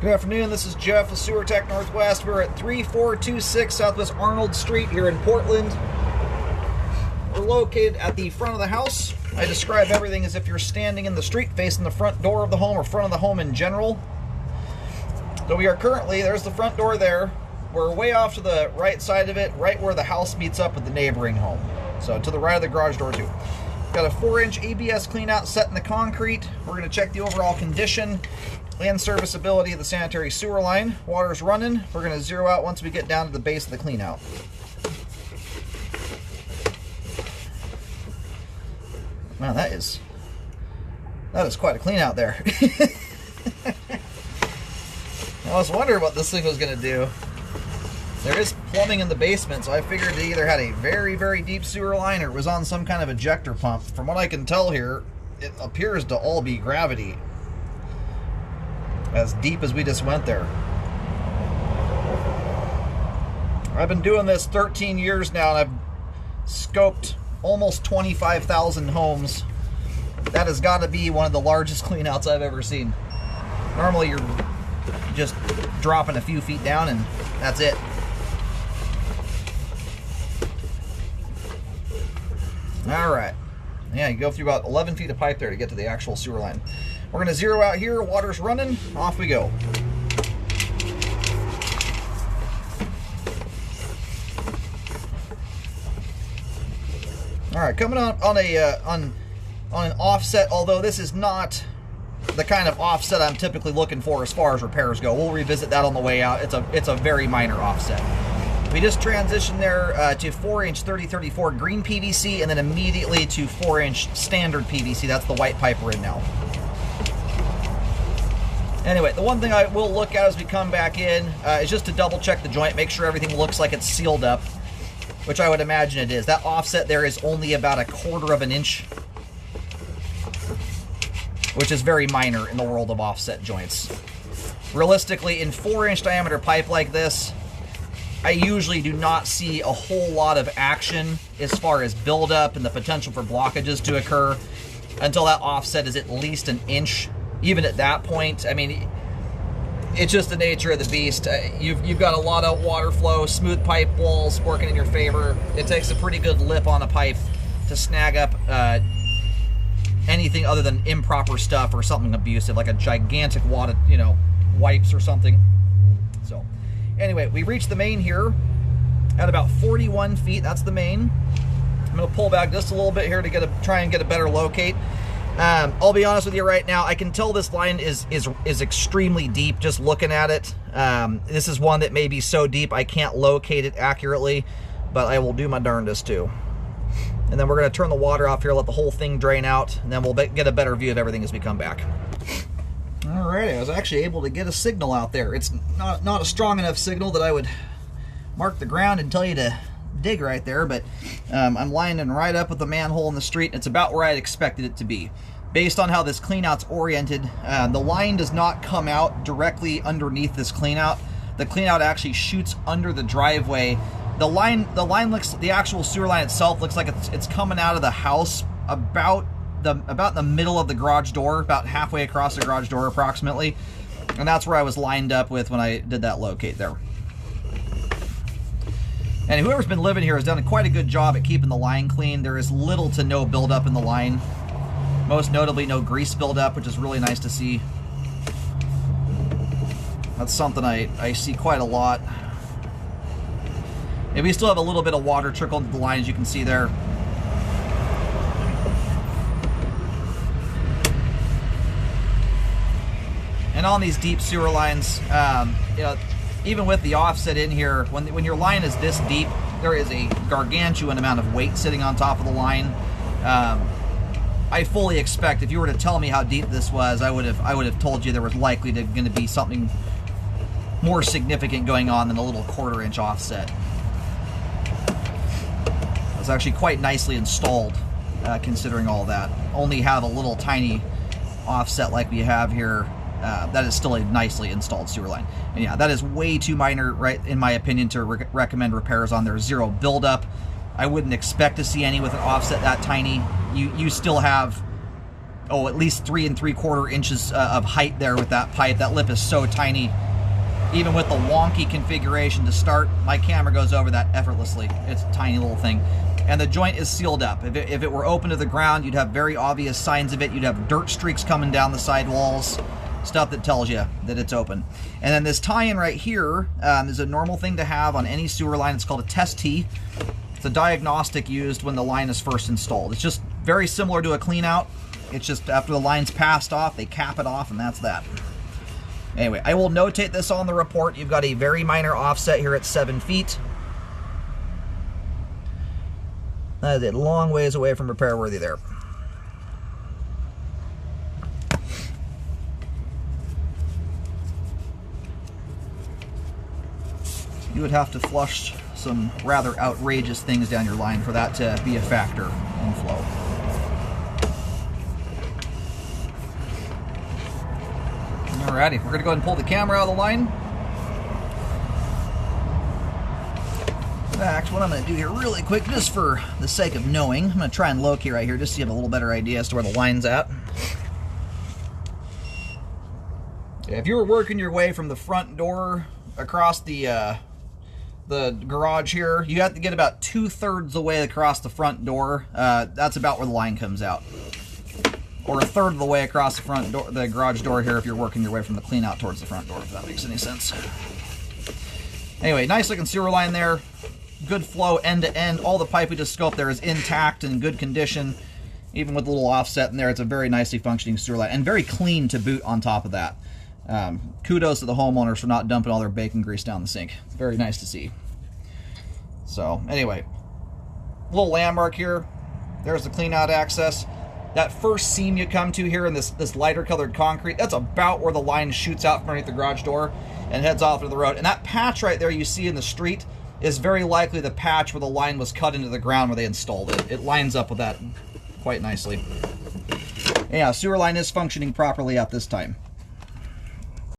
Good afternoon, this is Jeff with Sewer Tech Northwest. We're at 3426 Southwest Arnold Street here in Portland. We're located at the front of the house. I describe everything as if you're standing in the street facing the front door of the home or front of the home in general. So we are currently, there's the front door there. We're way off to the right side of it, right where the house meets up with the neighboring home. So to the right of the garage door too. Got a 4-inch ABS cleanout set in the concrete. We're going to check the overall condition and serviceability of the sanitary sewer line. Water's running. We're going to zero out once we get down to the base of the cleanout. Wow, that is quite a cleanout there. I was wondering what this thing was going to do. There is plumbing in the basement, so I figured it either had a very, very deep sewer line or it was on some kind of ejector pump. From what I can tell here, it appears to all be gravity. As deep as we just went there. I've been doing this 13 years now, and I've scoped almost 25,000 homes. That has got to be one of the largest cleanouts I've ever seen. Normally you're just dropping a few feet down and that's it. Alright. Yeah, you go through about 11 feet of pipe there to get to the actual sewer line. We're going to zero out here. Water's running. Off we go. Alright, coming on an offset, although this is not the kind of offset I'm typically looking for as far as repairs go. We'll revisit that on the way out. It's a very minor offset. We just transitioned there to 4-inch 3034 green PVC and then immediately to 4-inch standard PVC. That's the white pipe we're in now. Anyway, the one thing I will look at as we come back in is just to double check the joint, make sure everything looks like it's sealed up, which I would imagine it is. That offset there is only about 1/4 of an inch, which is very minor in the world of offset joints. Realistically, in 4-inch diameter pipe like this, I usually do not see a whole lot of action as far as buildup and the potential for blockages to occur until that offset is at least an inch. Even at that point, I mean, it's just the nature of the beast. You've got a lot of water flow, smooth pipe walls working in your favor. It takes a pretty good lip on a pipe to snag up anything other than improper stuff or something abusive, like a gigantic wad of, wipes or something. So, anyway, we reached the main here at about 41 feet. That's the main. I'm going to pull back just a little bit here to try and get a better locate. I'll be honest with you right now, I can tell this line is extremely deep just looking at it. This is one that may be so deep I can't locate it accurately, but I will do my darndest to. And then we're going to turn the water off here, let the whole thing drain out, and then we'll get a better view of everything as we come back. Alrighty, I was actually able to get a signal out there. It's not a strong enough signal that I would mark the ground and tell you to dig right there, but I'm lining right up with the manhole in the street. It's about where I'd expected it to be. Based on how this cleanout's oriented, the line does not come out directly underneath this cleanout. The cleanout actually shoots under the driveway. The actual sewer line itself looks like it's coming out of the house about the middle of the garage door, about halfway across the garage door approximately. And that's where I was lined up with when I did that locate there. And whoever's been living here has done quite a good job at keeping the line clean. There is little to no buildup in the line. Most notably, no grease buildup, which is really nice to see. That's something I see quite a lot. And we still have a little bit of water trickle into the line, as you can see there. And on these deep sewer lines, even with the offset in here, when your line is this deep, there is a gargantuan amount of weight sitting on top of the line. I fully expect, if you were to tell me how deep this was, I would have told you there was likely going to be something more significant going on than a little 1/4 inch offset. It's actually quite nicely installed, considering all that. Only have a little tiny offset like we have here. That is still a nicely installed sewer line. And yeah, that is way too minor, right, in my opinion, to recommend repairs on there. Zero buildup. I wouldn't expect to see any with an offset that tiny. You still have at least 3 3/4 inches of height there with that pipe. That lip is so tiny. Even with the wonky configuration to start, my camera goes over that effortlessly. It's a tiny little thing. And the joint is sealed up. If it were open to the ground, you'd have very obvious signs of it. You'd have dirt streaks coming down the sidewalls, stuff that tells you that it's open. And then this tie-in right here is a normal thing to have on any sewer line. It's called a test tee. It's a diagnostic used when the line is first installed. It's just very similar to a clean out. It's just after the line's passed off, they cap it off, and that's that. Anyway, I will notate this on the report. You've got a very minor offset here at 7 feet. That is a long ways away from repair worthy there. You would have to flush some rather outrageous things down your line for that to be a factor in flow. Alrighty, we're going to go ahead and pull the camera out of the line. In fact, what I'm going to do here really quick, just for the sake of knowing, I'm going to try and locate right here just so you have a little better idea as to where the line's at. If you were working your way from the front door across the garage here, you have to get about 2/3 the way across the front door. That's about where the line comes out. Or 1/3 of the way across the front door, the garage door here, if you're working your way from the clean out towards the front door, if that makes any sense. Anyway, nice looking sewer line there. Good flow end to end. All the pipe we just scoped there is intact and in good condition. Even with a little offset in there, it's a very nicely functioning sewer line. And very clean to boot on top of that. Kudos to the homeowners for not dumping all their bacon grease down the sink. It's very nice to see. So, anyway. Little landmark here. There's the clean out access. That first seam you come to here in this lighter colored concrete, that's about where the line shoots out from underneath the garage door and heads off to the road. And that patch right there you see in the street is very likely the patch where the line was cut into the ground where they installed it. It lines up with that quite nicely. Yeah, sewer line is functioning properly at this time.